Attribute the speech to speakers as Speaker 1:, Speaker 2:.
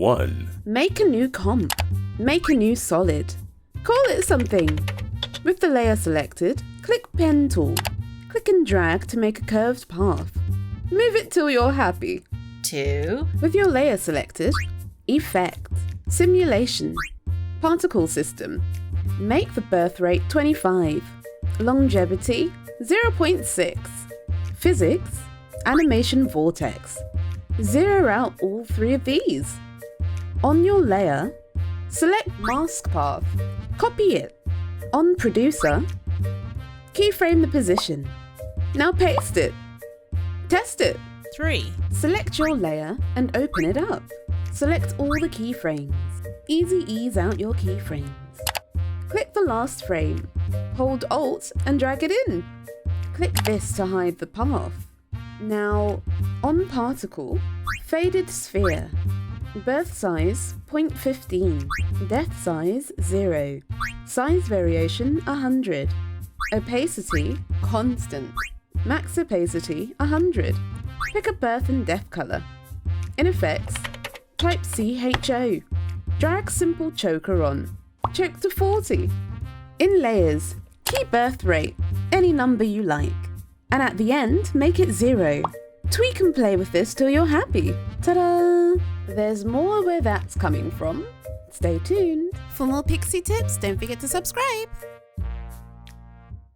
Speaker 1: 1.
Speaker 2: Make a new comp. Make a new solid. Call it something. With the layer selected, click Pen tool. Click and drag to make a curved path. Move it till you're happy.
Speaker 3: 2.
Speaker 2: With your layer selected, Effect, Simulation, Particle System. Make the birth rate 25. Longevity 0.6. Physics, Animation Vortex. Zero out all 3 of these. On your layer, select Mask Path. Copy it. On Producer, keyframe the position. Now paste it. Test it.
Speaker 3: 3.
Speaker 2: Select your layer and open it up. Select all the keyframes. Easy ease out your keyframes. Click the last frame. Hold Alt and drag it in. Click this to hide the path. Now, on Particle, Faded Sphere. Birth size 0.15. Depth size 0. Size variation 100. Opacity constant. Max opacity 100. Pick a birth and death color. In Effects, type CHO. Drag Simple Choker on. Choke to 40. In Layers, key birth rate, any number you like. And at the end, make it 0. Tweak and play with this till you're happy. Ta-da! There's more where that's coming from. Stay tuned.
Speaker 4: For more Pixie tips, don't forget to subscribe.